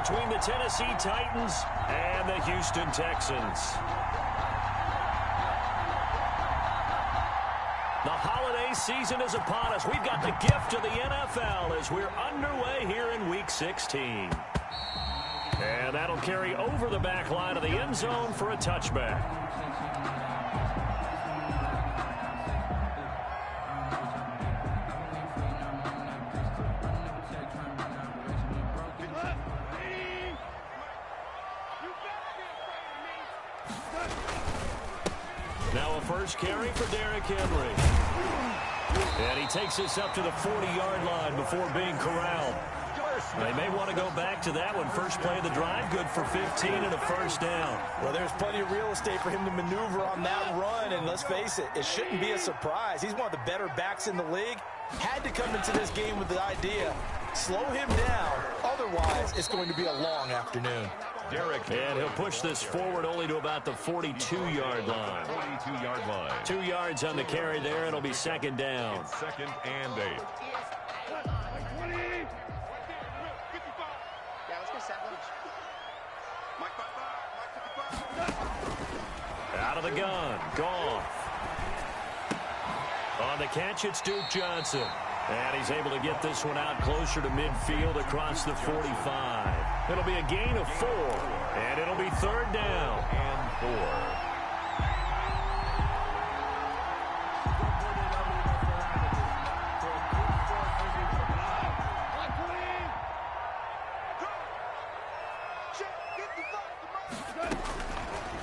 between the Tennessee Titans and the Houston Texans. The holiday season is upon us. We've got the gift of the NFL as we're underway here in Week 16. And that'll carry over the back line of the end zone for a touchback. Now a first carry for Derrick Henry. And he takes this up to the 40-yard line before being corralled. They may want to go back to that one. First play of the drive, good for 15 and a first down. Well, there's plenty of real estate for him to maneuver on that run, and let's face it, it shouldn't be a surprise. He's one of the better backs in the league. Had to come into this game with the idea, slow him down, otherwise it's going to be a long afternoon. And he'll push this forward only to about the 42-yard line. 42-yard line. 2 yards on the carry there. It'll be second down. It's 2nd and 8. Out of the gun. Goff. On the catch, it's Duke Johnson. And he's able to get this one out closer to midfield across the 45. It'll be a gain of 4. And it'll be third down. And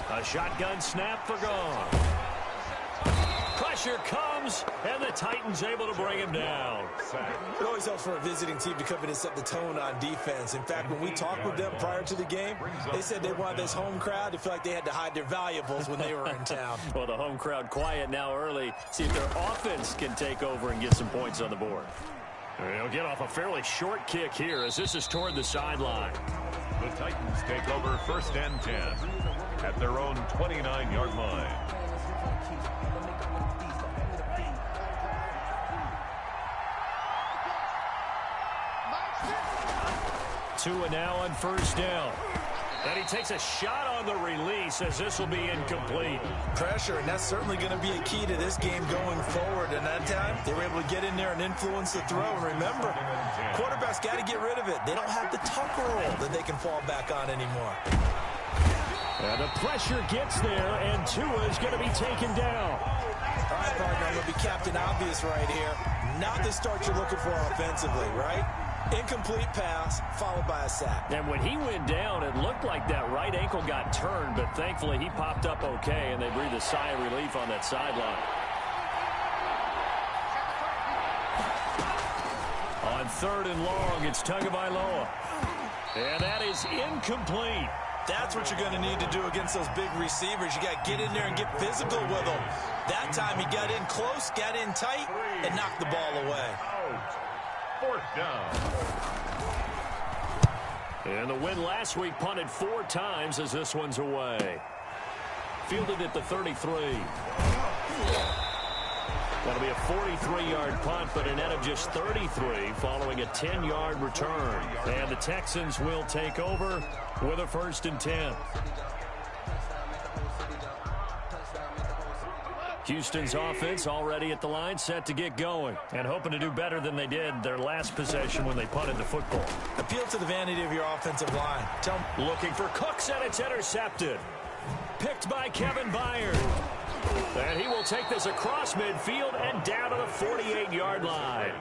4. A shotgun snap for Goff. Pressure comes, and the Titans able to bring him down. It always helps for a visiting team to come in and set the tone on defense. In fact, when we talked with them prior to the game, they said they wanted this home crowd to feel like they had to hide their valuables when they were in town. Well, the home crowd quiet now early. See if their offense can take over and get some points on the board. They'll get off a fairly short kick here as this is toward the sideline. The Titans take over 1st and 10 at their own 29-yard line. Tua now on first down. And he takes a shot on the release as this will be incomplete. Pressure, and that's certainly going to be a key to this game going forward. And that time, they were able to get in there and influence the throw. And remember, quarterbacks got to get rid of it. They don't have the tuck roll that they can fall back on anymore. And the pressure gets there, and Tua is going to be taken down. All right, partner, I'm going to be Captain Obvious right here. Not the start you're looking for offensively, right? Incomplete pass, followed by a sack. And when he went down, it looked like that right ankle got turned, but thankfully he popped up okay, and they breathed a sigh of relief on that sideline. On 3rd and long, it's Tagovailoa. And that is incomplete. That's what you're going to need to do against those big receivers. You got to get in there and get physical with them. That time he got in close, got in tight, and knocked the ball away. 4th down. And the win last week punted 4 times as this one's away. Fielded at the 33. That'll be a 43-yard punt, but a net of just 33 following a 10-yard return. And the Texans will take over with a 1st and 10. Houston's offense already at the line, set to get going, and hoping to do better than they did their last possession when they punted the football. Appeal to the vanity of your offensive line. Looking for Cooks, and it's intercepted. Picked by Kevin Byard. And he will take this across midfield and down to the 48-yard line.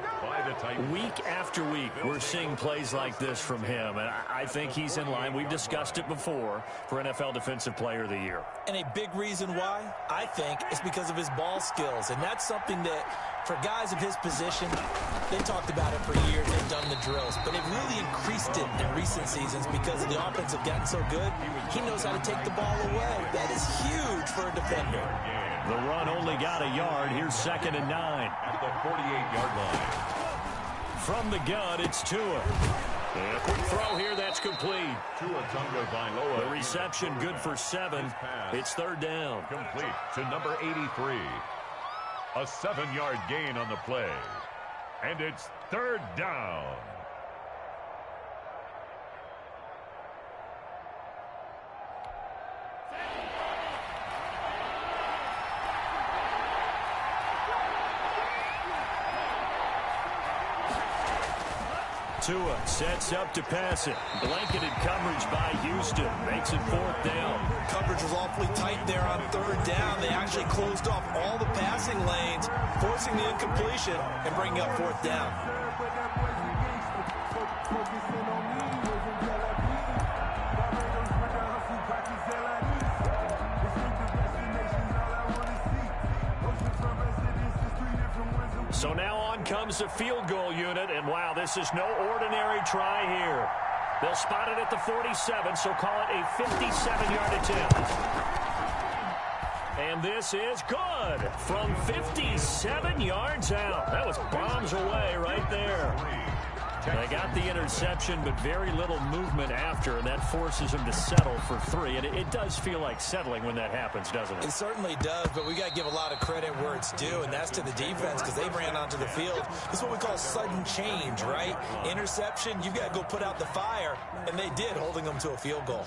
Week after week, we're seeing plays like this from him, and I think he's in line. We've discussed it before for NFL Defensive Player of the Year. And a big reason why, I think, is because of his ball skills. And that's something that, for guys of his position, they talked about it for years. They've done the drills. But they've really increased it in recent seasons because the offense have gotten so good. He knows how to take the ball away. That is huge for a defender. The run only got a yard. Here's 2nd and 9. At the 48-yard line. From the gun, it's Tua. And a quick throw here, that's complete. Tua Tagovailoa. The reception good for 7. It's 3rd down. Complete to number 83. A 7-yard gain on the play. And it's 3rd down. Tua sets up to pass it. Blanketed coverage by Houston. Makes it 4th down. Coverage was awfully tight there on 3rd down. They actually closed off all the passing lanes, forcing the incompletion and bringing up 4th down. So now on comes the field goal unit, and wow, this is no ordinary try here. They'll spot it at the 47, so call it a 57-yard attempt. And this is good from 57 yards out. That was bombs away right there. They got the interception, but very little movement after, and that forces them to settle for 3. And it does feel like settling when that happens, doesn't it? It certainly does, but we got to give a lot of credit where it's due, and that's to the defense because they ran onto the field. This is what we call sudden change, right? Interception, you've got to go put out the fire, and they did, holding them to a field goal.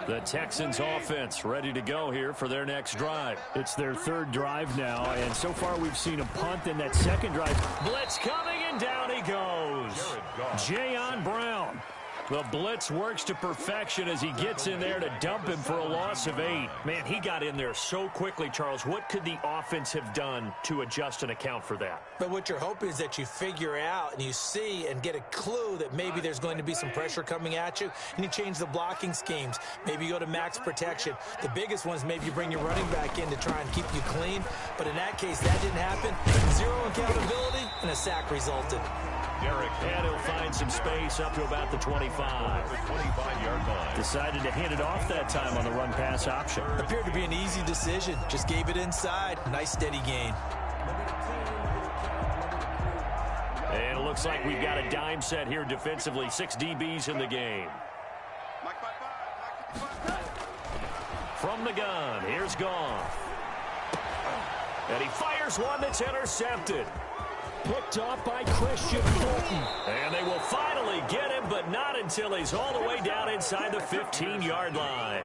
The Texans offense ready to go here for their next drive. It's their 3rd drive now, and so far we've seen a punt in that 2nd drive. Blitz coming, and down he goes. Jayon Brown. The blitz works to perfection as he gets in there to dump him for a loss of 8. Man, he got in there so quickly, Charles. What could the offense have done to adjust and account for that? But what you're hoping is that you figure out and you see and get a clue that maybe there's going to be some pressure coming at you, and you change the blocking schemes. Maybe you go to max protection. The biggest one is maybe you bring your running back in to try and keep you clean. But in that case, that didn't happen. 0 accountability, and a sack resulted. And he'll find some space up to about the 25. The 25-yard line. Decided to hand it off that time on the run-pass option. Appeared to be an easy decision. Just gave it inside. Nice steady gain. And it looks like we've got a dime set here defensively. 6 DBs in the game. From the gun, here's Goff. And he fires one that's intercepted. Picked off by Christian Fulton. And they will finally get him, but not until he's all the way down inside the 15-yard line.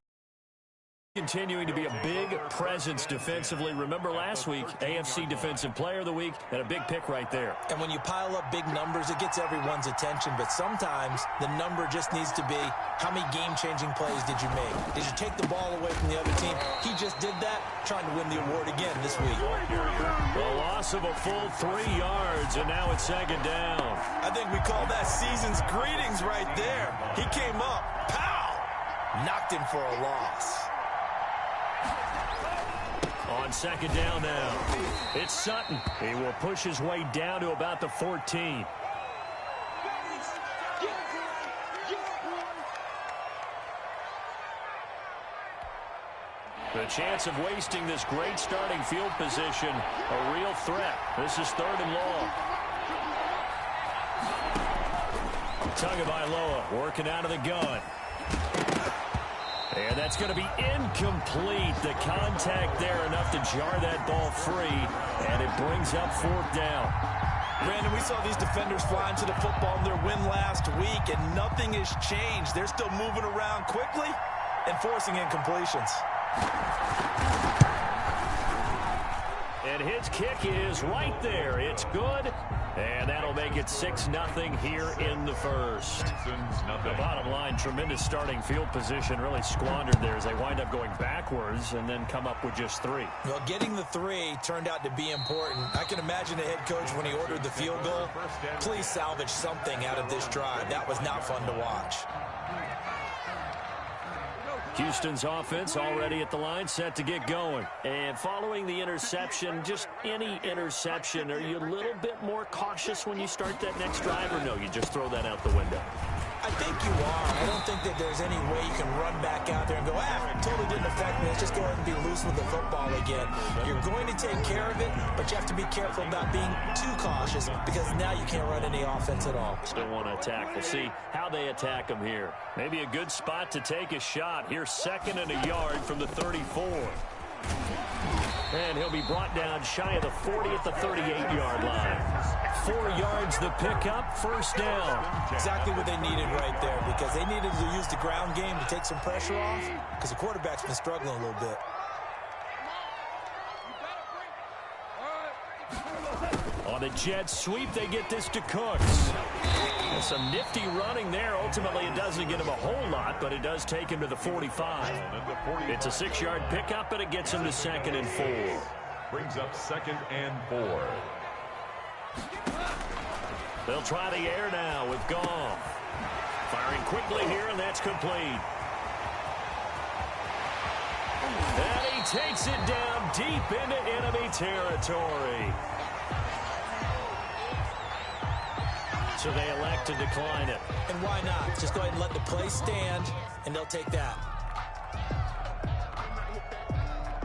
Continuing to be a big presence defensively. Remember last week, AFC Defensive Player of the Week, and a big pick right there. And when you pile up big numbers, it gets everyone's attention. But sometimes the number just needs to be, how many game-changing plays did you make? Did you take the ball away from the other team? He just did that, trying to win the award again this week. A loss of a full 3 yards, and now it's 2nd down. I think we call that season's greetings right there. He came up, pow! Knocked him for a loss. On 2nd down now, it's Sutton. He will push his way down to about the 14. The chance of wasting this great starting field position, a real threat. This is 3rd and long. Tagovailoa working out of the gun. And that's going to be incomplete. The contact there enough to jar that ball free, and it brings up 4th down. Brandon, we saw these defenders fly into the football in their win last week, and nothing has changed. They're still moving around quickly and forcing incompletions. And his kick is right there. It's good. And that'll make it 6-0 here in the 1st. The bottom line, tremendous starting field position, really squandered there as they wind up going backwards and then come up with just 3. Well, getting the 3 turned out to be important. I can imagine the head coach when he ordered the field goal. Please salvage something out of this drive. That was not fun to watch. Houston's offense already at the line, set to get going. And following the interception, just any interception, are you a little bit more cautious when you start that next drive, or no, you just throw that out the window? I think you are. I don't think that there's any way you can run back out there and go, it totally didn't affect me. Let's just go ahead and be loose with the football again. You're going to take care of it, but you have to be careful about being too cautious because now you can't run any offense at all. Still want to attack. We'll see how they attack them here. Maybe a good spot to take a shot. Here's 2nd and a yard from the 34. And he'll be brought down shy of the 40 at the 38-yard line. 4 yards the pickup, 1st down. Exactly what they needed right there because they needed to use the ground game to take some pressure off because the quarterback's been struggling a little bit. On the jet sweep, they get this to Cooks. And some nifty running there. Ultimately, it doesn't get him a whole lot, but it does take him to the 45. It's a 6-yard pickup, and it gets him to 2nd and 4. Brings up 2nd and 4. They'll try the air now with Goff. Firing quickly here, and that's complete. And he takes it down deep into enemy territory. So they elect to decline it. And why not? Just go ahead and let the play stand, and they'll take that.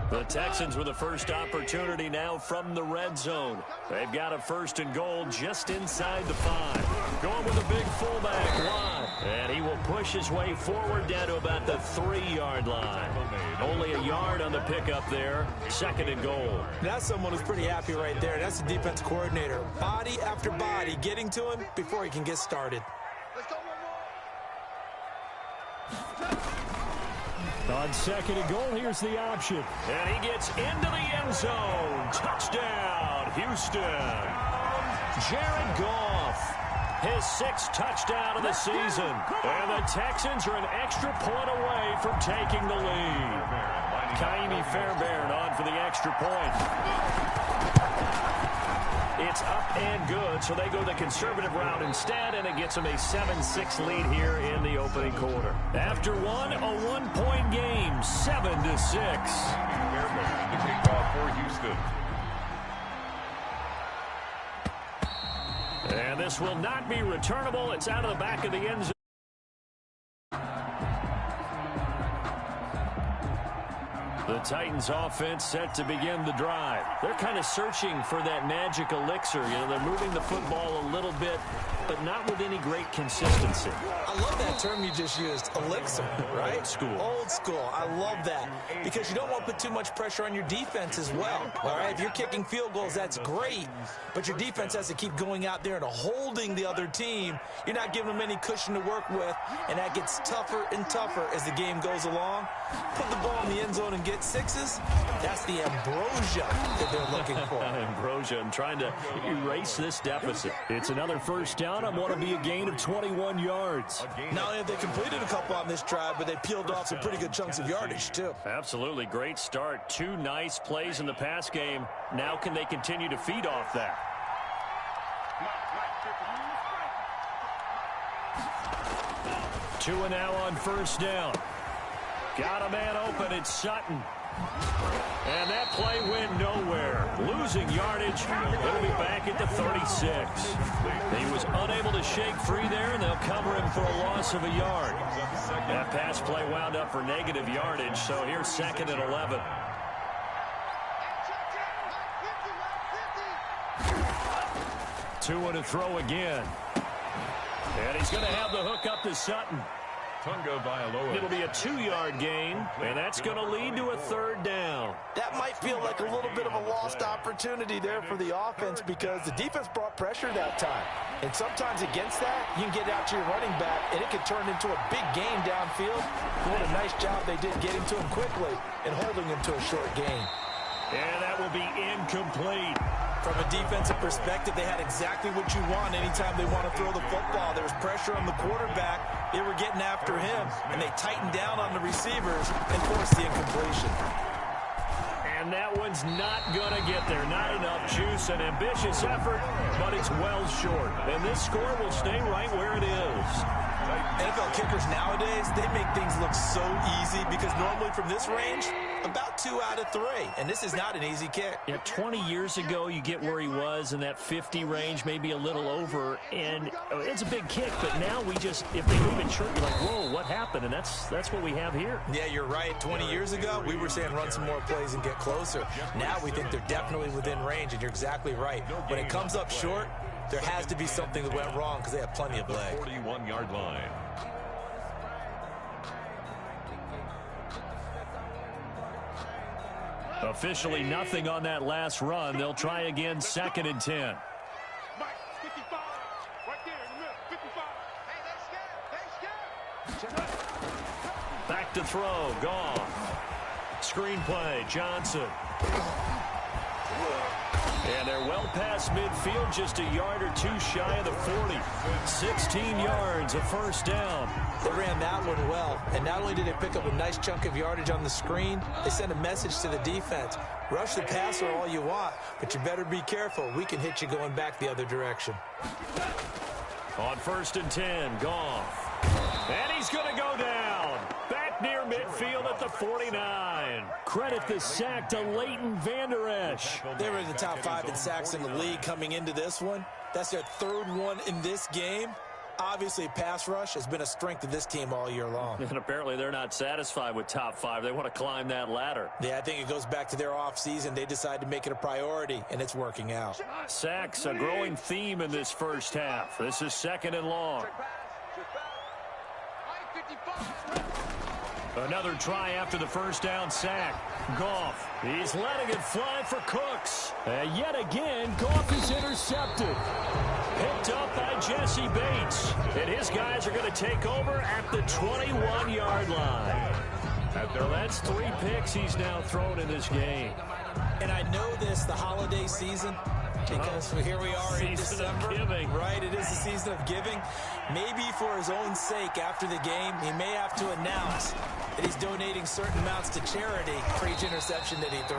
The Texans with the first opportunity now from the red zone. They've got a 1st and goal just inside the 5. Going with a big fullback wide. And he will push his way forward down to about the 3-yard line. Only a yard on the pickup there. 2nd and goal. That's someone who's pretty happy right there. That's the defense coordinator. Body after body getting to him before he can get started. On 2nd and goal, here's the option. And he gets into the end zone. Touchdown, Houston. Jared Goff, his 6th touchdown of the season. And the Texans are an extra point away from taking the lead. Kaimi Fairbairn on for the extra point. It's up and good, so they go the conservative route instead, and it gets them a 7-6 lead here in the opening quarter. After one, a 1-point game, 7-6. The kickoff for Houston. And this will not be returnable. It's out of the back of the end zone. The Titans offense set to begin the drive. They're kind of searching for that magic elixir. You know, they're moving the football a little bit, but not with any great consistency. I love that term you just used, elixir, right? Old school. Old school. I love that because you don't want to put too much pressure on your defense as well. All right, if you're kicking field goals, that's great, but your defense has to keep going out there and holding the other team. You're not giving them any cushion to work with, and that gets tougher and tougher as the game goes along. Put the ball in the end zone and get 6s. That's the ambrosia that they're looking for. Ambrosia, I'm trying to erase this deficit. It's another 1st down. I want to be a gain of 21 yards. Not only have they completed a couple on this drive, but they peeled off some pretty good chunks of yardage, too. Absolutely. Great start. 2 nice plays in the pass game. Now can they continue to feed off that? Two and now on 1st down. Got a man open. It's Sutton. And that play went nowhere. Losing yardage. It'll be back at the 36. He was unable to shake free there, and they'll cover him for a loss of a yard. That pass play wound up for negative yardage, so here's 2nd and 11. Two and a throw again. And he's going to have the hook up to Sutton. It'll be a 2-yard gain, and that's going to lead to a 3rd down. That might feel like a little bit of a lost opportunity there for the offense because the defense brought pressure that time. And sometimes against that, you can get out to your running back, and it can turn into a big gain downfield. What a nice job they did getting to him quickly and holding him to a short gain. And that will be incomplete. From a defensive perspective, they had exactly what you want anytime they want to throw the football. There was pressure on the quarterback. They were getting after him, and they tightened down on the receivers and forced the incompletion. And that one's not going to get there. Not enough juice. An ambitious effort, but it's well short. And this score will stay right where it is. NFL kickers nowadays, they make things look so easy because normally from this range, about 2 out of 3. And this is not an easy kick. Yeah, 20 years ago, you get where he was in that 50 range, maybe a little over. And it's a big kick, but now we just, if they move it short, you're like, whoa, what happened? And that's what we have here. Yeah, you're right. 20 years ago, we were saying run some more plays and get closer. Now we think they're definitely within range, and you're exactly right. When it comes up short, there has to be something that went wrong because they have plenty of leg. 41-yard line. Officially nothing on that last run. They'll try again, 2nd and 10. Back to throw, Goff. Screen play, Johnson. And they're well past midfield, just a yard or two shy of the 40. 16 yards, a first down. They ran that one well, and not only did they pick up a nice chunk of yardage on the screen, they sent a message to the defense. Rush the passer all you want, but you better be careful. We can hit you going back the other direction. On 1st and 10, Goff. And he's going to go down. Back near midfield at the 49. Credit the sack to Leighton Vander Esch. They were in the top 5 in sacks in the league coming into this one. That's their 3rd one in this game. Obviously, pass rush has been a strength of this team all year long. And apparently they're not satisfied with top 5. They want to climb that ladder. Yeah, I think it goes back to their offseason. They decided to make it a priority, and it's working out. Sacks, a growing theme in this first half. This is 2nd and long. Another try after the first down sack. Goff, he's letting it fly for Cooks. And yet again, Goff is intercepted. Picked up by Jesse Bates. And his guys are going to take over at the 21-yard line. Well, that's 3 picks he's now thrown in this game. And I know this, the holiday season, because here we are in December. Right, it is the season of giving. Maybe for his own sake after the game, he may have to announce that he's donating certain amounts to charity for each interception that he threw.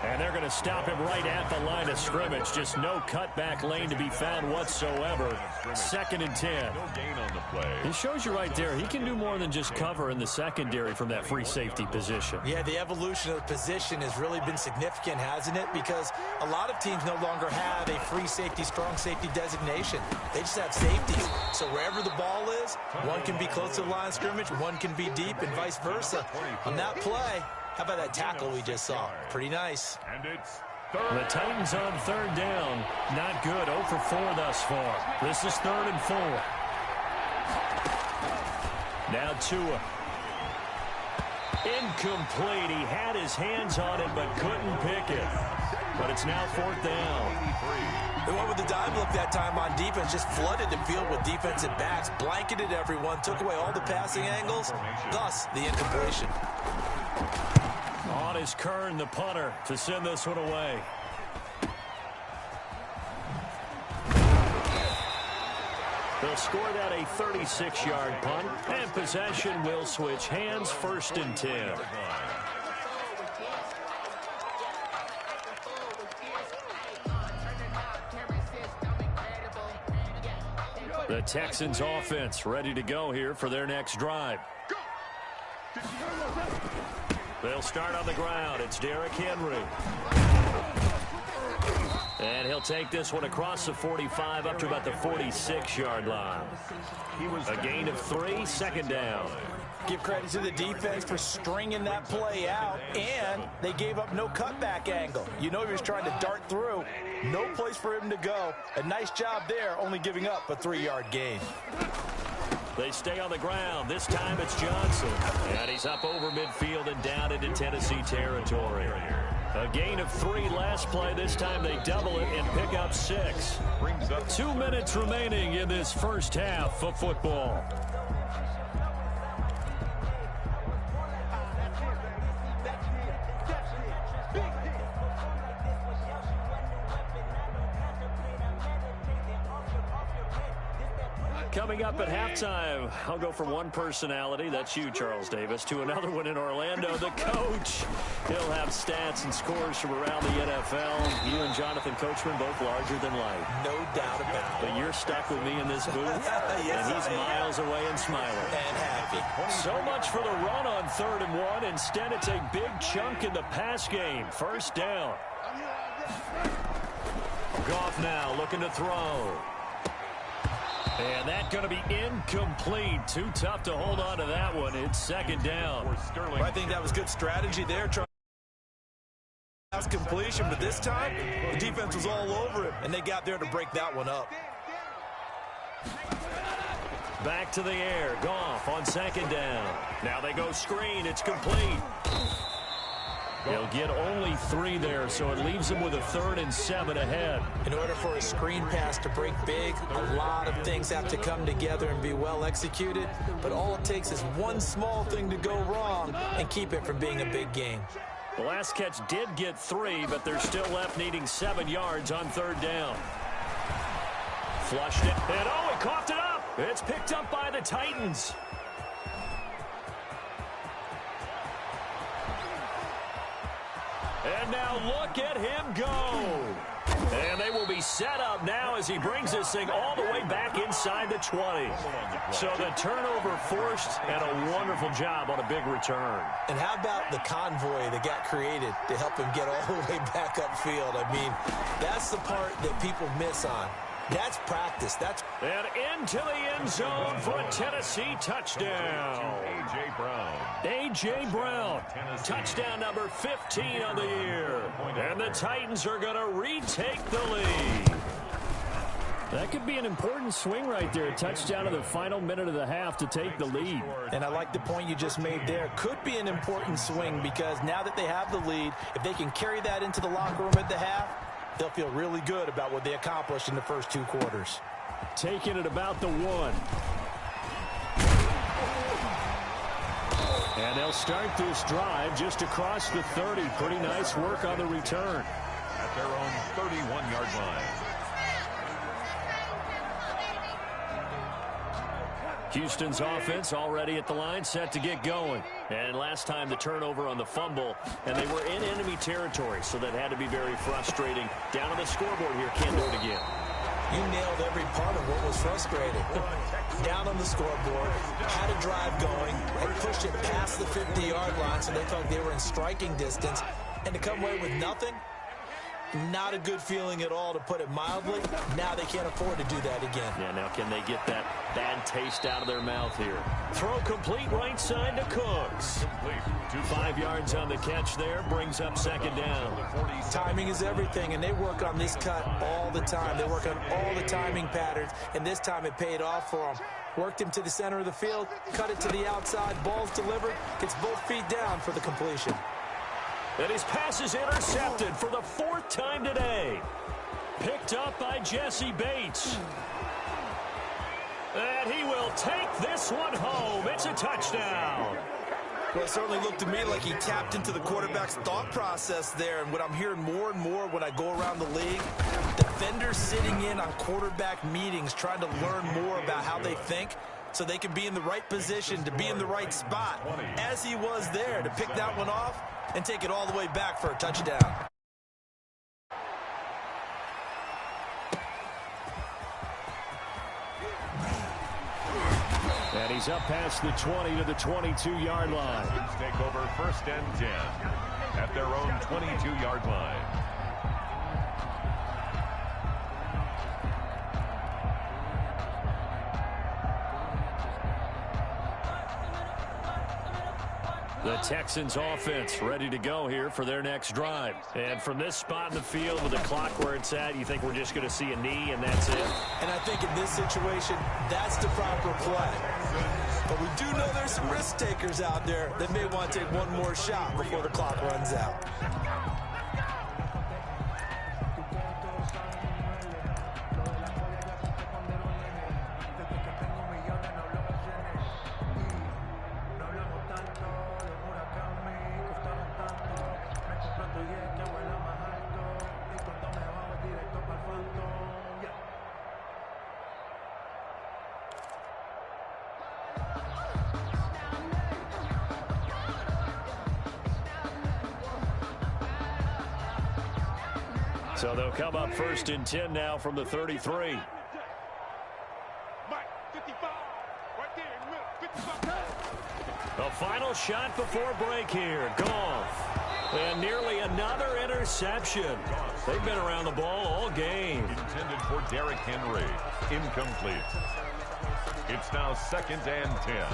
And they're going to stop him right at the line of scrimmage. Just no cutback lane to be found whatsoever. 2nd and 10. No gain on the play. It shows you right there, he can do more than just cover in the secondary from that free safety position. Yeah, the evolution of the position has really been significant, hasn't it? Because a lot of teams no longer have a free safety, strong safety designation. They just have safeties. So wherever the ball is, one can be close to the line of scrimmage, one can be deep, and vice versa. On that play, how about that tackle we just saw? Pretty nice. And it's The Titans on 3rd down. Not good. 0 for 4 thus far. This is 3rd and 4. Now Tua. Incomplete. He had his hands on it but couldn't pick it. But it's now 4th down. They went with the dime look that time on defense, just flooded the field with defensive backs, blanketed everyone, took away all the passing angles, thus the incompletion. On is Kern, the punter, to send this one away. They'll score that a 36-yard punt, and possession will switch hands. 1st and 10. The Texans offense ready to go here for their next drive. They'll start on the ground. It's Derrick Henry. And he'll take this one across the 45 up to about the 46-yard line. A gain of 3, 2nd down. Give credit to the defense for stringing that play out, and they gave up no cutback angle. You know he was trying to dart through. No place for him to go. A nice job there, only giving up a 3-yard gain. They stay on the ground. This time it's Johnson. And he's up over midfield and down into Tennessee territory. A gain of 3 last play. This time they double it and pick up 6. 2 minutes remaining in this first half of football. Coming up at halftime, I'll go from one personality, that's you, Charles Davis, to another one in Orlando, the coach. He'll have stats and scores from around the NFL. You and Jonathan Coachman, both larger than life. No doubt about it. But you're stuck with me in this booth, Yes, and he's miles away and smiling. And happy. So much for the run on 3rd and 1. Instead, it's a big chunk in the pass game. 1st down. Goff now looking to throw. And that's going to be incomplete. Too tough to hold on to that one. It's 2nd down. Well, I think that was good strategy there. Trying to completion, but this time the defense was all over it, and they got there to break that one up. Back to the air. Goff on 2nd down. Now they go screen. It's complete. He'll get only 3 there, so it leaves him with a 3rd and 7 ahead. In order for a screen pass to break big, a lot of things have to come together and be well executed, but all it takes is one small thing to go wrong and keep it from being a big game. The last catch did get 3, but they're still left needing 7 yards on 3rd down. Flushed it, and he coughed it up. It's picked up by the Titans. And now look at him go. And they will be set up now as he brings this thing all the way back inside the 20. So the turnover forced and a wonderful job on a big return. And how about the convoy that got created to help him get all the way back upfield? I mean, that's the part that people miss on. That's practice. And into the end zone for a Tennessee touchdown. A.J. Brown. A.J. Brown. Touchdown number 15 on the year. And the Titans are going to retake the lead. That could be an important swing right there. A touchdown in the final minute of the half to take the lead. And I like the point you just made there. Could be an important swing because now that they have the lead, if they can carry that into the locker room at the half, they'll feel really good about what they accomplished in the first 2 quarters. Taking it about the 1. And they'll start this drive just across the 30. Pretty nice work on the return. At their own 31-yard line. Houston's offense already at the line, set to get going. And last time the turnover on the fumble, and they were in enemy territory, so that had to be very frustrating. Down on the scoreboard here, can't do it again. You nailed every part of what was frustrating. Down on the scoreboard, had a drive going, and pushed it past the 50-yard line, so they thought they were in striking distance. And to come away with nothing, not a good feeling at all, to put it mildly. Now they can't afford to do that again. Yeah, now can they get that bad taste out of their mouth here? Throw complete right side to Cooks. 5 yards on the catch there, brings up 2nd down. Timing is everything, and they work on this cut all the time. They work on all the timing patterns, and this time it paid off for them. Worked him to the center of the field, cut it to the outside, ball's delivered, gets both feet down for the completion. And his pass is intercepted for the 4th time today. Picked up by Jesse Bates. And he will take this one home. It's a touchdown. Well, it certainly looked to me like he tapped into the quarterback's thought process there. And what I'm hearing more and more when I go around the league, defenders sitting in on quarterback meetings trying to learn more about how they think so they can be in the right position to be in the right spot, as he was there, to pick that one off and take it all the way back for a touchdown. And he's up past the 20 to the 22-yard line. Take over 1st and 10 at their own 22-yard line. The Texans offense ready to go here for their next drive. And from this spot in the field with the clock where it's at, you think we're just going to see a knee and that's it? And I think in this situation, that's the proper play. But we do know there's some risk takers out there that may want to take one more shot before the clock runs out. So they'll come up 1st and 10 now from the 33. The final shot before break here. Goff. And nearly another interception. They've been around the ball all game. Intended for Derrick Henry. Incomplete. It's now 2nd and 10.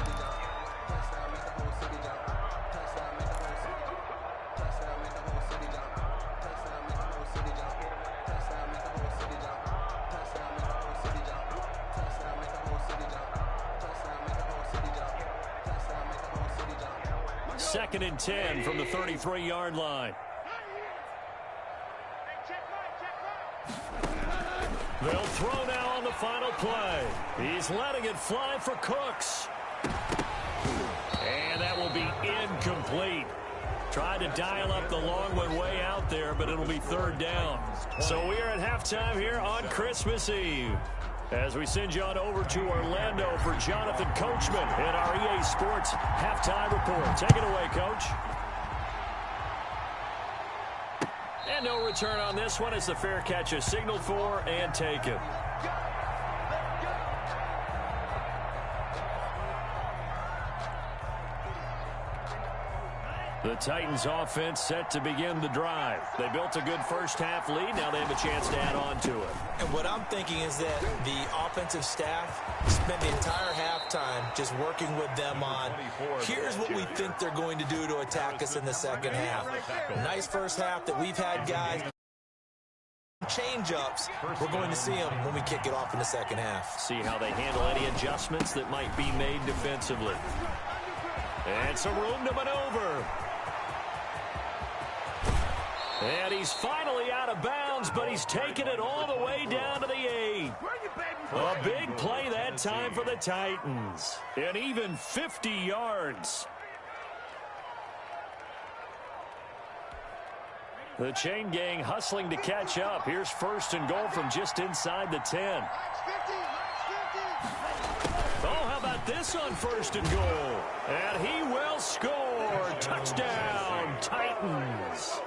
Second and 10 from the 33-yard line. They'll throw now on the final play. He's letting it fly for Cooks. And that will be incomplete. Tried to dial up the long one way out there, but it'll be third down. So we are at halftime here on Christmas Eve. As we send you on over to Orlando for Jonathan Coachman in our EA Sports halftime report. Take it away, Coach. And no return on this one as the fair catch is signaled for and taken. The Titans offense set to begin the drive. They built a good first-half lead. Now they have a chance to add on to it. And what I'm thinking is that the offensive staff spent the entire halftime just working with them on, here's what we think they're going to do to attack us in the second half. Nice first half that we've had, guys. Change-ups, we're going to see them when we kick it off in the second half. See how they handle any adjustments that might be made defensively. And some room to maneuver. And he's finally out of bounds, but he's taken it all the way down to the 8. A big play that time for the Titans. And even 50 yards. The chain gang hustling to catch up. Here's first and goal from just inside the 10. Oh, how about this on first and goal? And he will score. Touchdown, Titans.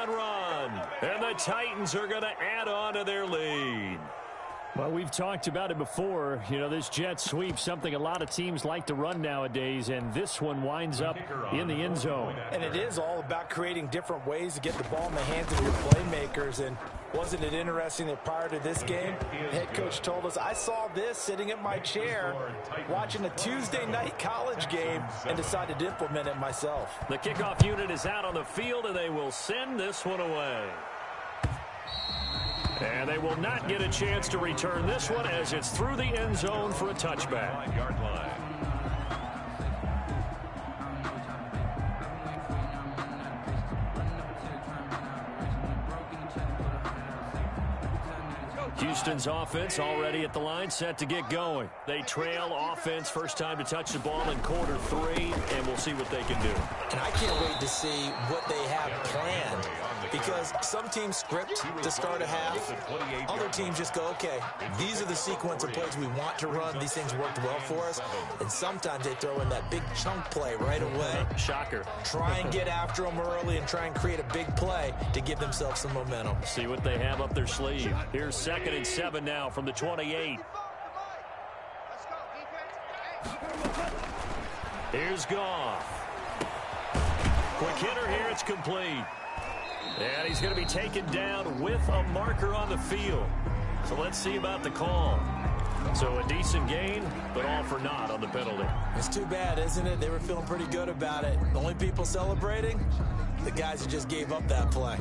Run. And the Titans are going to add on to their lead. Well, we've talked about it before. You know, this jet sweep, something a lot of teams like to run nowadays, and this one winds up in the end zone. And it is all about creating different ways to get the ball in the hands of your playmakers. And wasn't it interesting that prior to this game, the head coach told us, I saw this sitting in my chair watching a Tuesday night college game and decided to implement it myself. The kickoff unit is out on the field, and they will send this one away. And they will not get a chance to return this one as it's through the end zone for a touchback. Houston's offense already at the line, set to get going. They trail offense, first time to touch the ball in quarter 3, and we'll see what they can do. And I can't wait to see what they have planned, because some teams script to start a half. Other teams just go, okay, these are the sequence of plays we want to run. These things worked well for us. And sometimes they throw in that big chunk play right away. Shocker. Try and get after them early and try and create a big play to give themselves some momentum. See what they have up their sleeve. Here's 2nd and 7 now from the 28. Here's Goff. Quick hitter here, it's complete. And he's going to be taken down with a marker on the field. So let's see about the call. So a decent gain, but all for naught on the penalty. It's too bad, isn't it? They were feeling pretty good about it. The only people celebrating, the guys who just gave up that play.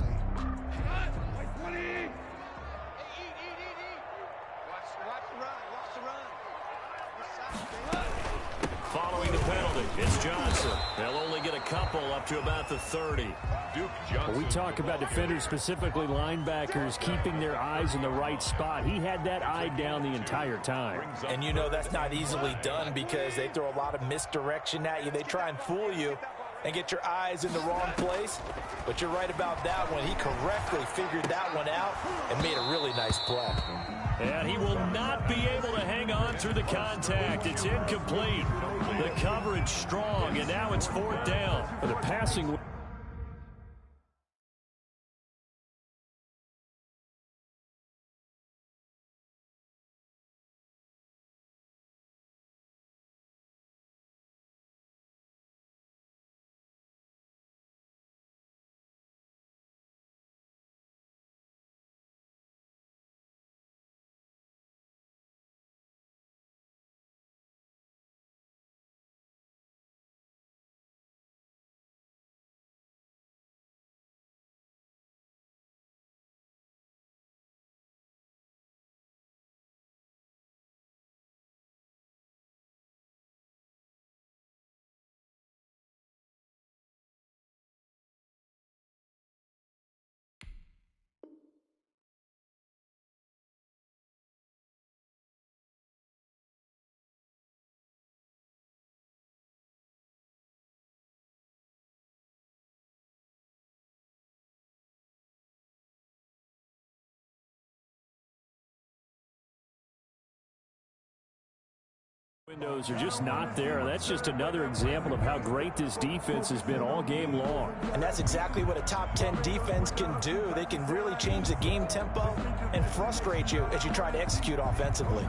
Following the penalty, it's Johnson. They'll only get a couple up to about the 30. Duke Johnson. We talk about defenders, specifically linebackers, keeping their eyes in the right spot. He had that eye down the entire time. And you know that's not easily done because they throw a lot of misdirection at you. They try and fool you and get your eyes in the wrong place. But you're right about that one. He correctly figured that one out and made a really nice play. And he will not be able to hang on through the contact. It's incomplete. The coverage strong, and now it's 4th down. The passing Windows are just not there. That's just another example of how great this defense has been all game long. And that's exactly what a top 10 defense can do. They can really change the game tempo and frustrate you as you try to execute offensively.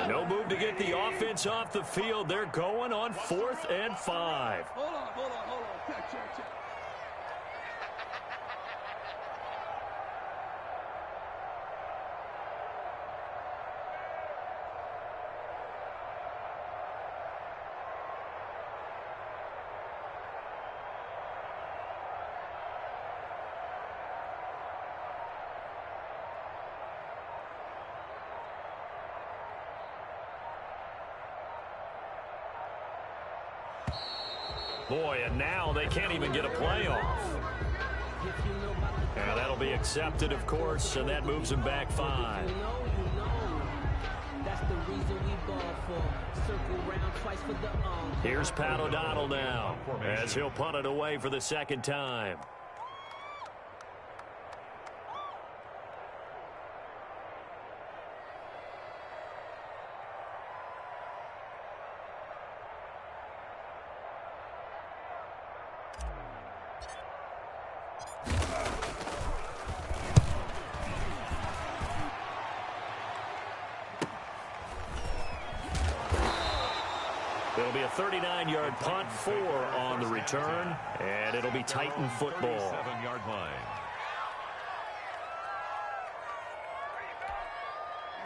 No move to get the offense off the field. They're going on 4th and 5. Hold on. Check. Boy, and now they can't even get a playoff. And that'll be accepted, of course, and that moves them back 5. Here's Pat O'Donnell now, as he'll punt it away for the second time. It'll be a 39-yard punt, 4 on the return, and it'll be Titan football. 37-yard line.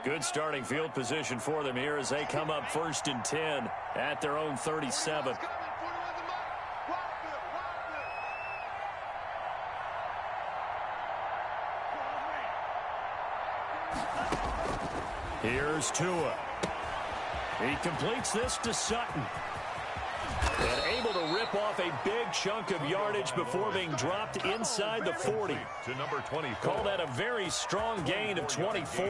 Good starting field position for them here as they come up 1st and 10 at their own 37. Here's Tua. He completes this to Sutton. And able to rip off a big chunk of yardage before being dropped inside the 40. To number 24. Call that a very strong gain of 24.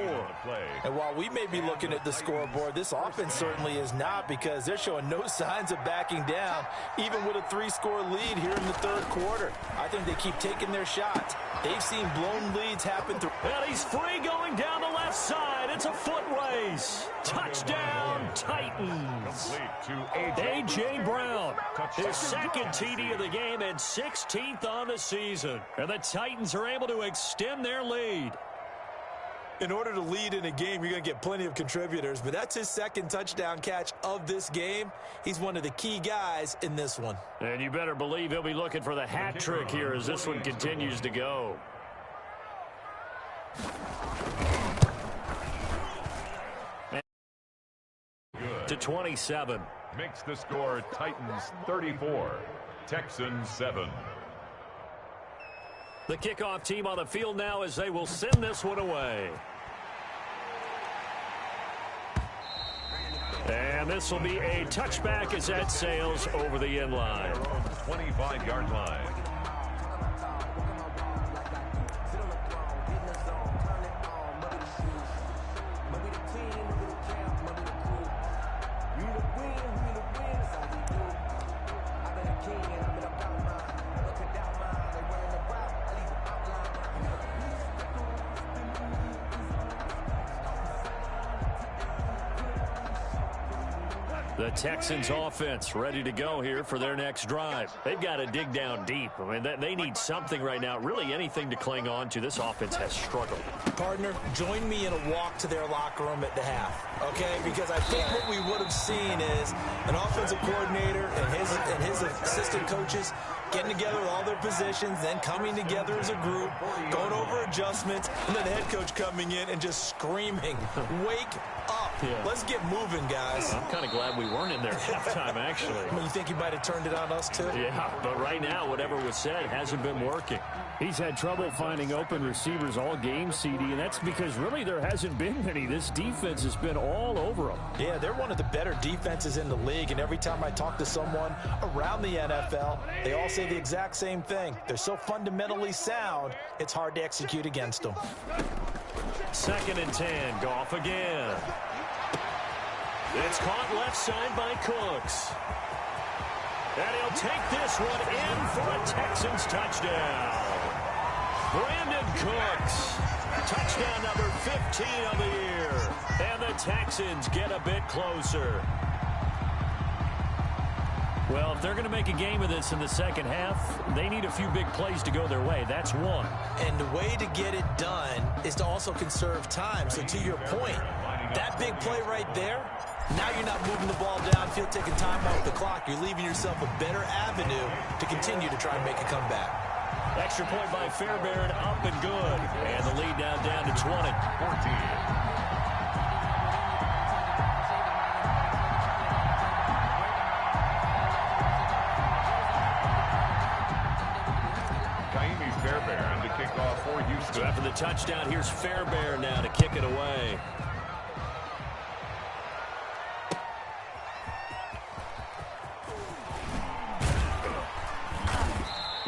And while we may be looking at the scoreboard, this offense certainly is not, because they're showing no signs of backing down, even with a 3-score lead here in the 3rd quarter. I think they keep taking their shots. They've seen blown leads happen through. And he's free going down the left side. It's a foot race. Touchdown, Titans. A.J. Brown, his second TD of the game and 16th on the season. And the Titans are able to extend their lead. In order to lead in a game, you're going to get plenty of contributors, but that's his second touchdown catch of this game. He's one of the key guys in this one. And you better believe he'll be looking for the hat trick here as this one continues to go. To 27. Makes the score Titans 34, Texans 7. The kickoff team on the field now as they will send this one away. And this will be a touchback as that sails over the end line. 25-yard line. The Texans offense ready to go here for their next drive. They've got to dig down deep. I mean, they need something right now, really anything to cling on to. This offense has struggled. Partner, join me in a walk to their locker room at the half, okay? Because I think what we would have seen is an offensive coordinator and his assistant coaches getting together with all their positions, then coming together as a group, going over adjustments, and then the head coach coming in and just screaming, wake up. Yeah. Let's get moving, guys. I'm kind of glad we weren't in there at halftime, actually. I mean, you think he might have turned it on us, too? Yeah, but right now, whatever was said hasn't been working. He's had trouble finding open receivers all game, CD, and that's because really there hasn't been many. This defense has been all over them. Yeah, they're one of the better defenses in the league, and every time I talk to someone around the NFL, they all say the exact same thing. They're so fundamentally sound, it's hard to execute against them. 2nd and 10, Goff again. It's caught left side by Cooks. And he'll take this one in for a Texans touchdown. Brandon Cooks. Touchdown number 15 of the year. And the Texans get a bit closer. Well, if they're going to make a game of this in the second half, they need a few big plays to go their way. That's one. And the way to get it done is to also conserve time. So to your point, that big play right there, now you're not moving the ball downfield, taking time off the clock. You're leaving yourself a better avenue to continue to try and make a comeback. Extra point by Fairbairn, up and good. And the lead now down to 20. 14. Fairbairn to kick off for Houston. So after the touchdown, here's Fairbairn now to kick it away.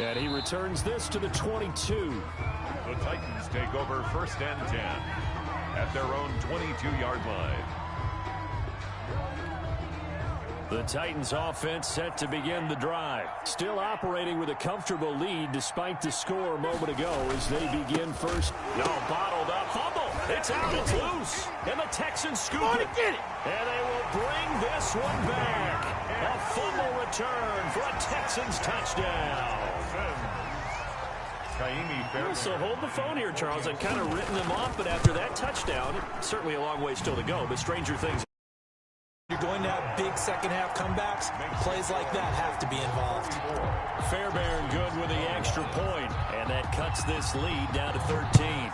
And he returns this to the 22. The Titans take over 1st and 10 at their own 22-yard line. The Titans offense set to begin the drive. Still operating with a comfortable lead despite the score a moment ago as they begin first. No, bottled up. Fumble. It's out. It's loose. And the Texans scoop it. Get it. And they will bring this one back. A fumble return for a Texans touchdown. So hold the phone here, Charles. I'd kind of written them off, but after that touchdown, certainly a long way still to go, but stranger things. You're going to have big second-half comebacks. Plays like that have to be involved. Fairbairn good with the extra point, and that cuts this lead down to 13.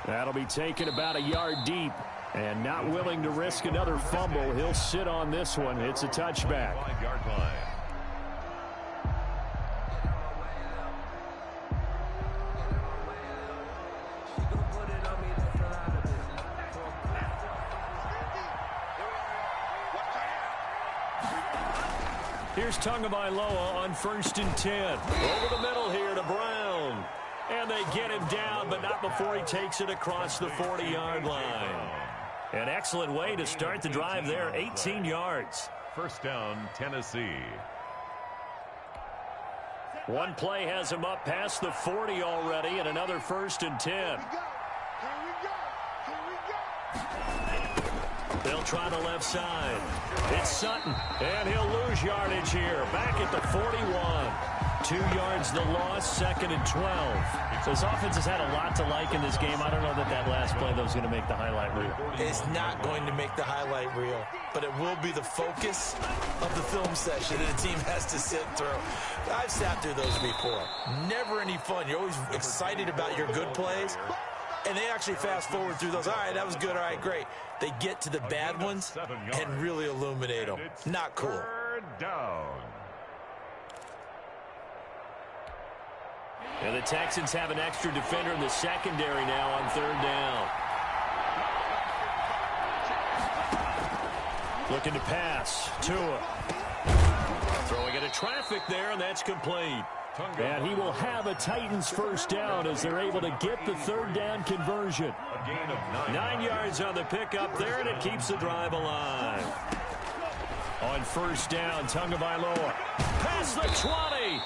That'll be taken about a yard deep, and not willing to risk another fumble. He'll sit on this one. It's a touchback. 5-yard line. Here's Tagovailoa on 1st and 10. Over the middle here to Brown. And they get him down, but not before he takes it across the 40-yard line. An excellent way to start the drive there, 18 yards. 1st down, Tennessee. One play has him up past the 40 already, and another 1st and 10. They'll try the left side. It's Sutton, and he'll lose yardage here. Back at the 41. 2 yards the loss, 2nd and 12. So this offense has had a lot to like in this game. I don't know that that last play, though, is going to make the highlight reel. It's not going to make the highlight reel, but it will be the focus of the film session that the team has to sit through. I've sat through those before. Never any fun. You're always excited about your good plays. And they actually fast forward through those. All right, that was good. All right, great. They get to the bad ones and really illuminate them. Not cool. 3rd down. And the Texans have an extra defender in the secondary now on 3rd down. Looking to pass. Tua. Throwing into traffic there, and that's complete. And he will have a Titans 1st down as they're able to get the 3rd down conversion. A gain of 9 yards on the pickup there, and it keeps the drive alive. On 1st down, Tagovailoa. Past the 20.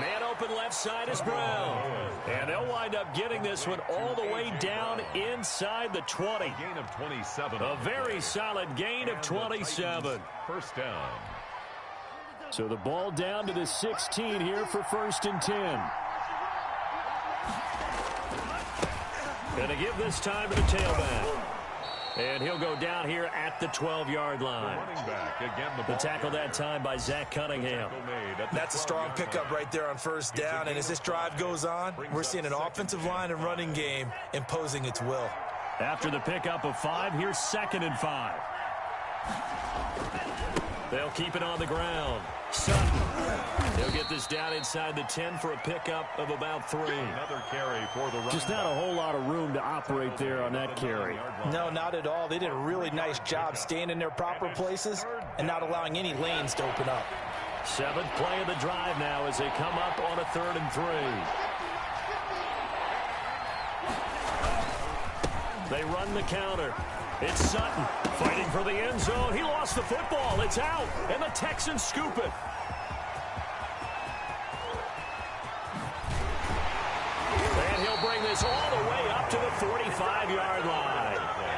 Man open left side is Brown. And they'll wind up getting this one all the way down inside the 20. gain of 27. A very solid gain of 27. 1st down. So the ball down to the 16 here for 1st and 10. Going to give this time to the tailback. And he'll go down here at the 12-yard line. The tackle that time by Zach Cunningham. That's a strong pickup right there on 1st down. And as this drive goes on, we're seeing an offensive line and running game imposing its will. After the pickup of 5, here's 2nd and 5. They'll keep it on the ground. Sutton. He'll get this down inside the 10 for a pickup of about 3. Another carry for the run. Just not a whole lot of room to operate there on that carry. No, not at all. They did a really nice job staying in their proper places and not allowing any lanes to open up. 7th play of the drive now as they come up on a 3rd and 3. They run the counter. It's Sutton fighting for the end zone. He lost the football. It's out, and the Texans scoop it. this all the way up to the 45-yard line.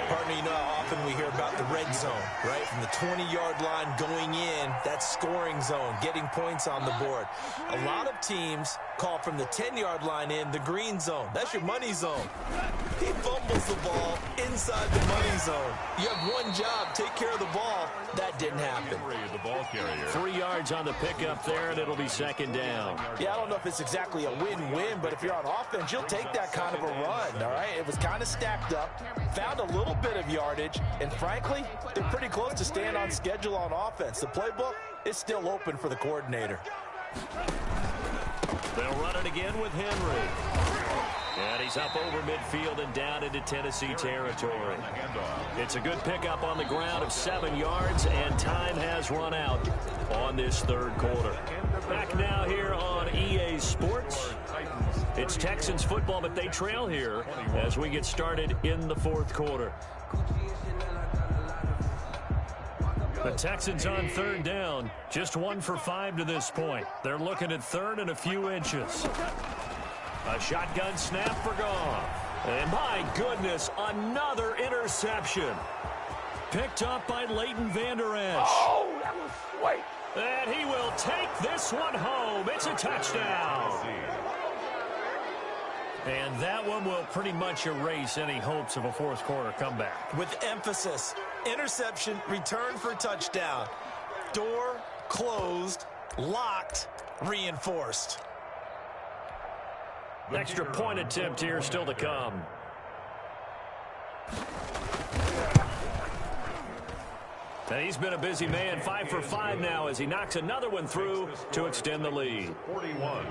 Partner, you know how often we hear about the red zone, right? From the 20-yard line going in, that scoring zone, getting points on the board. A lot of teams call from the 10-yard line in the green zone. That's your money zone. He fumbles the ball inside the money zone. You have one job, take care of the ball. That didn't happen. The ball carrier. 3 yards on the pickup there, and it'll be second down. Yeah, I don't know if it's exactly a win-win, but if you're on offense, you'll take that kind of a run, all right? It was kind of stacked up, found a little bit of yardage, and frankly, they're pretty close to staying on schedule on offense. The playbook is still open for the coordinator. They'll run it again with Henry. And he's up over midfield and down into Tennessee territory. It's a good pickup on the ground of 7 yards, and time has run out on this third quarter. Back now here on EA Sports. It's Texans football, but they trail here as we get started in the fourth quarter. The Texans on third down, just 1 for 5 to this point. They're looking at third and a few inches. A shotgun snap for Goff. And my goodness, another interception. Picked up by Leighton Vander Esch. Oh, that was sweet. And he will take this one home. It's a touchdown. And that one will pretty much erase any hopes of a fourth quarter comeback. With emphasis, interception, return for touchdown. Door closed, locked, reinforced. Extra point attempt here still to come. And he's been a busy man, 5 for 5 now as he knocks another one through to extend the lead. 41,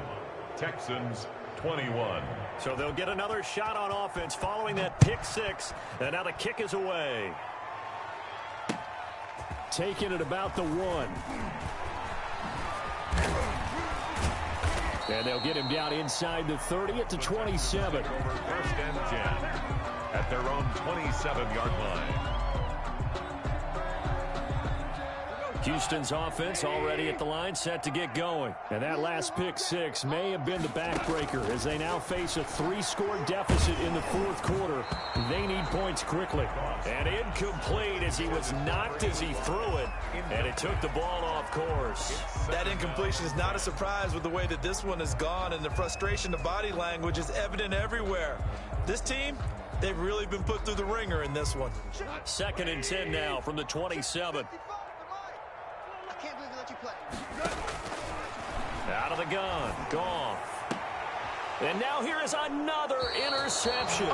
Texans 21. So they'll get another shot on offense following that pick 6, and now the kick is away. Taking it about the 1. And they'll get him down inside the 30 at the 27. First and 10 at their own 27-yard line. Houston's offense already at the line, set to get going. And that last pick 6 may have been the backbreaker as they now face a 3-score deficit in the fourth quarter. They need points quickly. And incomplete as he was knocked as he threw it. And it took the ball off course. That incompletion is not a surprise with the way that this one has gone, and the frustration, the body language is evident everywhere. This team, they've really been put through the ringer in this one. Second and 10 now from the 27. Out of the gun, Goff. And now here is another interception.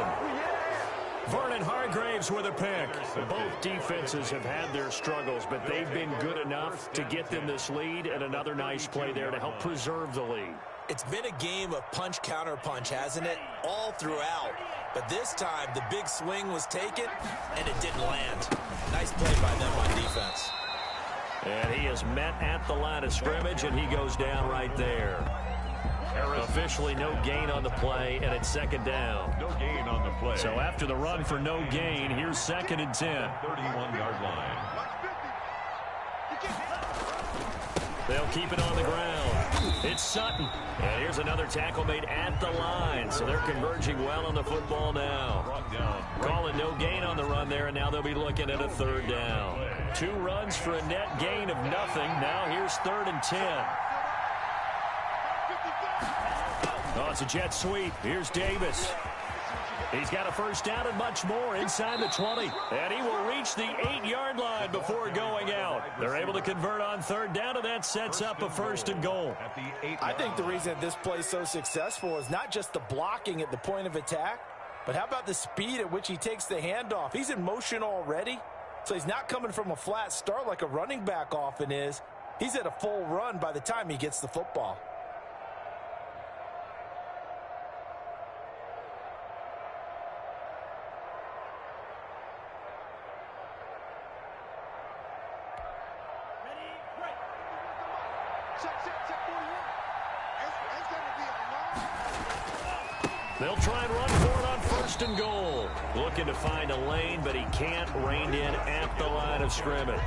Vernon Hargreaves with a pick. Both defenses have had their struggles, but they've been good enough to get them this lead, and another nice play there to help preserve the lead. It's been a game of punch-counter-punch, hasn't it? All throughout. But this time, the big swing was taken, and it didn't land. Nice play by them on defense. And he is met at the line of scrimmage, and he goes down right there. Officially no gain on the play, and it's second down. No gain on the play. So after the run for no gain, here's second and 10. 31-yard line. They'll keep it on the ground. It's Sutton. And here's another tackle made at the line. So they're converging well on the football now. Calling no gain on the run there, and now they'll be looking at a third down. 2 runs for a net gain of nothing. Now here's third and 10. Oh, it's a jet sweep. Here's Davis. He's got a first down and much more inside the 20. And he will reach the 8-yard line before going out. They're able to convert on third down, and that sets up a first and goal. I think the reason that this play is so successful is not just the blocking at the point of attack, but how about the speed at which he takes the handoff? He's in motion already, so he's not coming from a flat start like a running back often is. He's at a full run by the time he gets the football. They'll try and run for it on First and goal. Looking to find a lane, but he can't. Reined in at the line of scrimmage.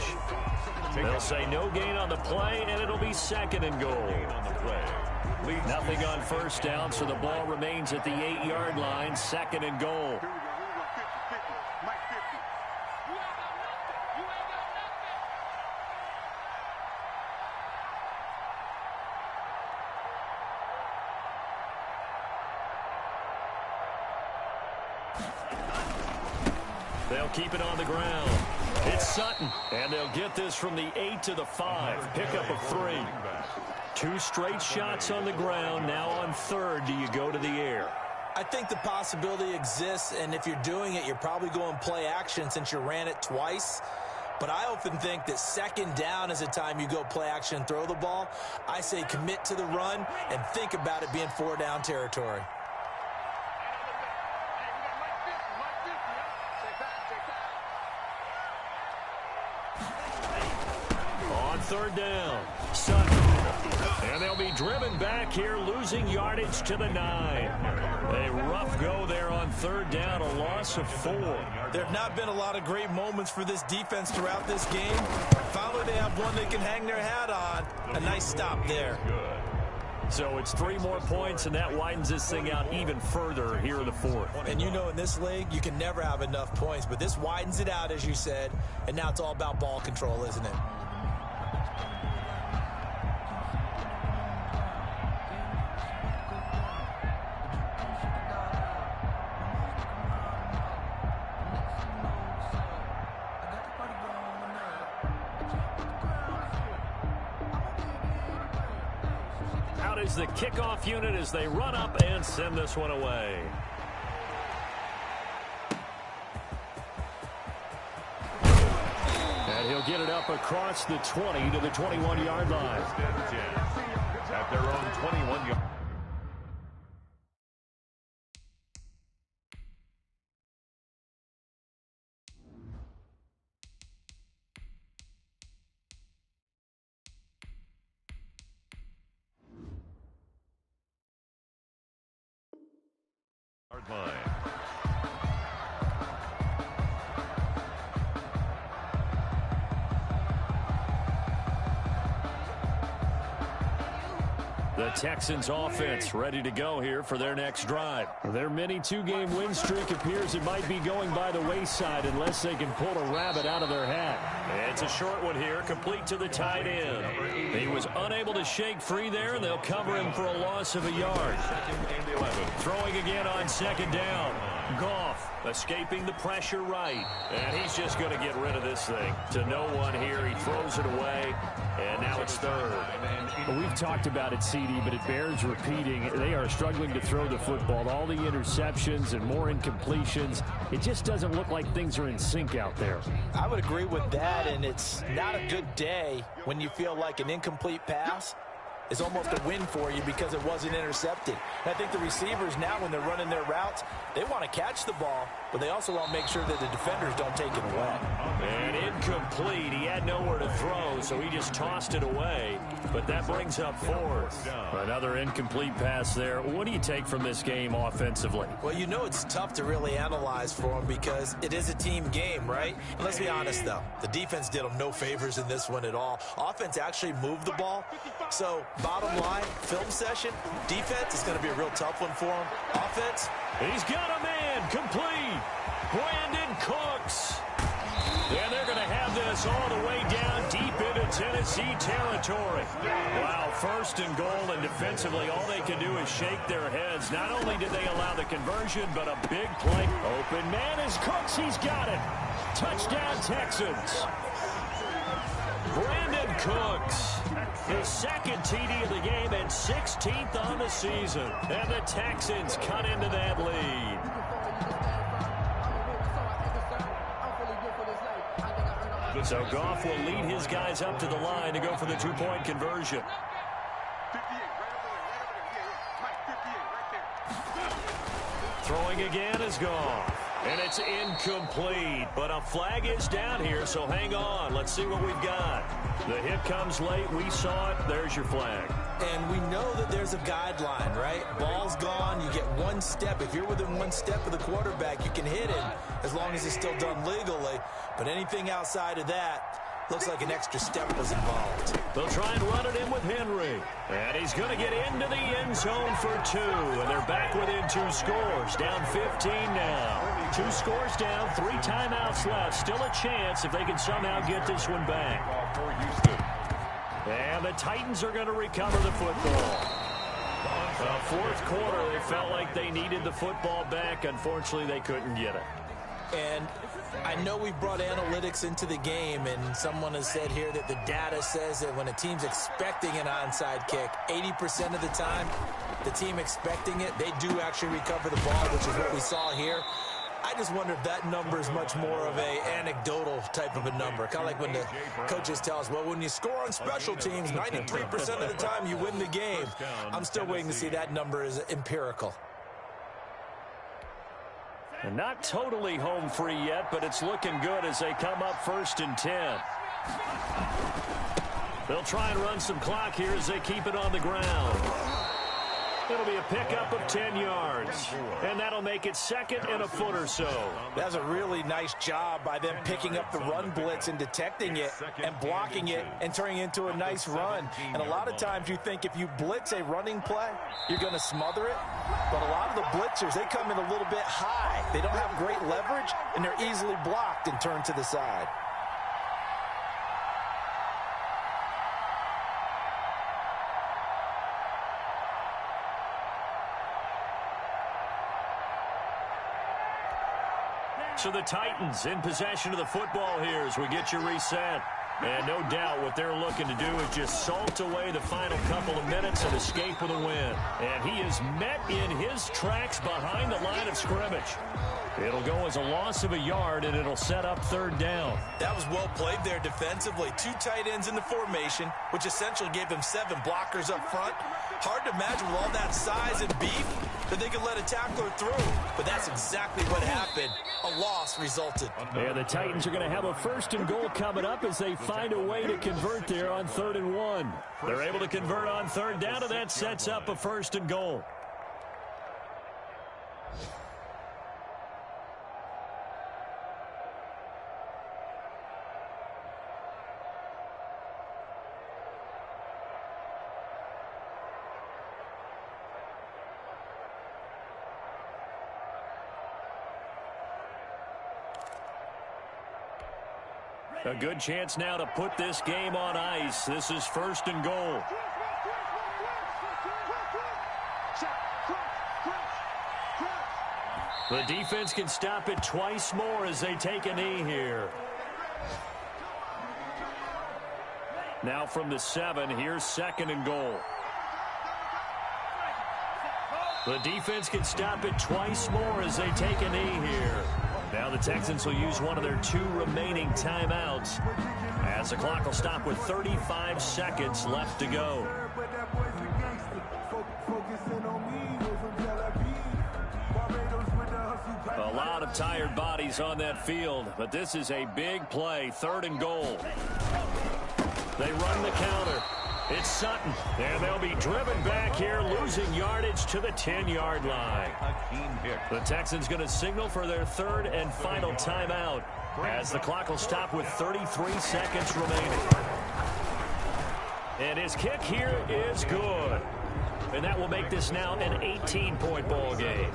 They'll say no gain on the play, and it'll be second and goal. Nothing on first down, so the ball remains at the 8-yard line. Second and goal. They'll keep it on the ground. It's Sutton, and they'll get this from the 8 to the 5. Pickup of 3. 2 straight shots on the ground. Now on third, do you go to the air? I think the possibility exists, and if you're doing it, you're probably going play action since you ran it twice. But I often think that second down is a time you go play action and throw the ball. I say commit to the run and think about it being 4-down territory. On third down, Sutton. And they'll be driven back here, losing yardage to the 9. A rough go there on third down, a loss of 4. There have not been a lot of great moments for this defense throughout this game. Finally, they have one they can hang their hat on. A nice stop there. So it's 3 more points, and that widens this thing out even further here in the 4th. And you know, in this league, you can never have enough points, but this widens it out, as you said, and now it's all about ball control, isn't it? Is the kickoff unit as they run up and send this one away. And he'll get it up across the 20 to the 21-yard line. At their own 21-yard. Line. The Texans offense ready to go here for their next drive. Their mini 2-game win streak appears it might be going by the wayside unless they can pull a rabbit out of their hat. It's a short one here, complete to the tight end. He was unable to shake free there, and they'll cover him for a loss of a yard. Throwing again on second down. Goff escaping the pressure right. And he's just going to get rid of this thing. To no one here. He throws it away. And now it's third. Well, we've talked about it, CD, but it bears repeating. They are struggling to throw the football. All the interceptions and more incompletions. It just doesn't look like things are in sync out there. I would agree with that, and it's not a good day when you feel like an incomplete pass is almost a win for you because it wasn't intercepted. And I think the receivers now, when they're running their routes, they want to catch the ball, but they also want to make sure that the defenders don't take it away. And incomplete. He had nowhere to throw, so he just tossed it away. But that brings up fourth. Another incomplete pass there. What do you take from this game offensively? Well, you know it's tough to really analyze for them because it is a team game, right? And let's be honest, though. The defense did them no favors in this one at all. Offense actually moved the ball. So, bottom line, film session, defense is going to be a real tough one for them. Offense, he's got a man complete. Brandon Cooks. And they're going to have this all the way down deep into Tennessee territory. Wow, first and goal, and defensively all they can do is shake their heads. Not only did they allow the conversion, but a big play. Open man is Cooks. He's got it. Touchdown, Texans. Brandon Cooks. His second TD of the game and 16th on the season. And the Texans cut into that lead. So Goff will lead his guys up to the line to go for the two-point conversion. Throwing again is Goff. And it's incomplete, but a flag is down here, so hang on. Let's see what we've got. The hit comes late. We saw it. There's your flag. and we know that there's a guideline, right? Ball's gone. You get 1 one step. If you're within one step of the quarterback, you can hit him as long as it's still done legally. But anything outside of that, looks like an extra step was involved. They'll try and run it in with Henry. And he's going to get into the end zone for 2. And they're back within 2 scores. Down 15 now. 2 scores down, 3 timeouts left. Still a chance if they can somehow get this one back. And the Titans are going to recover the football. Fourth quarter, they felt like they needed the football back. Unfortunately, they couldn't get it. And I know we brought analytics into the game, and someone has said here that the data says that when a team's expecting an onside kick, 80% of the time, the team expecting it, they do actually recover the ball, which is what we saw here. I just wonder if that number is much more of a anecdotal type of a number. Kind of like when the coaches tell us, well, when you score on special teams, 93% of the time you win the game. I'm still waiting to see that number is empirical. And not totally home free yet, but it's looking good as they come up 1st and 10. They'll try and run some clock here as they keep it on the ground. It'll be a pickup of 10 yards. And that'll make it 2nd and a foot or so. That's a really nice job by them picking up the run blitz and detecting it and blocking it and turning it into a nice run. And a lot of times you think if you blitz a running play, you're going to smother it. But a lot of the blitzers, they come in a little bit high. They don't have great leverage, and they're easily blocked and turned to the side. So the Titans in possession of the football here as we get you reset. And no doubt what they're looking to do is just salt away the final couple of minutes and escape with a win. And he is met in his tracks behind the line of scrimmage. It'll go as a loss of a yard, and it'll set up 3rd down. That was well played there defensively. 2 tight ends in the formation, which essentially gave them 7 blockers up front. Hard to imagine with all that size and beef that they could let a tackler through. But that's exactly what happened. A loss resulted. Yeah, the Titans are going to have a 1st and goal coming up as they find a way to convert there on 3rd and 1. They're able to convert on 3rd down, and that sets up a 1st and goal. A good chance now to put this game on ice. This is 1st and goal. The defense can stop it twice more as they take a knee here. Now from the 7, here's 2nd and goal. The defense can stop it twice more as they take a knee here. Now the Texans will use one of their 2 remaining timeouts as the clock will stop with 35 seconds left to go. A lot of tired bodies on that field, but this is a big play, 3rd and goal. They run the counter. It's Sutton, and they'll be driven back here, losing yardage to the 10-yard line. The Texans going to signal for their 3rd and final timeout as the clock will stop with 33 seconds remaining. And his kick here is good. And that will make this now an 18-point ball game.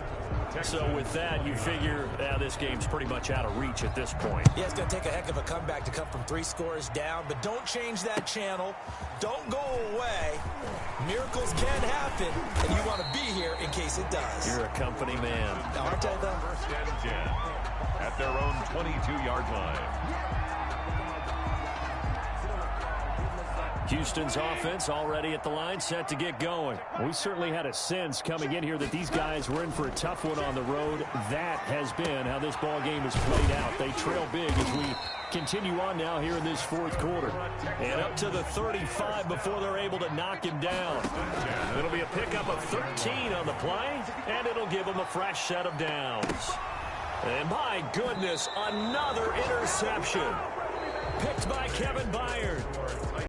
So with that, you figure this game's pretty much out of reach at this point. Yeah, it's going to take a heck of a comeback to come from 3 scores down, but don't change that channel. Don't go away. Miracles can happen, and you want to be here in case it does. You're a company man. Aren't I, though? 1st and 10 at their own 22-yard line. Houston's offense already at the line, set to get going. We certainly had a sense coming in here that these guys were in for a tough one on the road. That has been how this ball game has played out. They trail big as we continue on now here in this 4th quarter. And up to the 35 before they're able to knock him down. It'll be a pickup of 13 on the play, and it'll give them a fresh set of downs. And my goodness, another interception. Picked by Kevin Byard.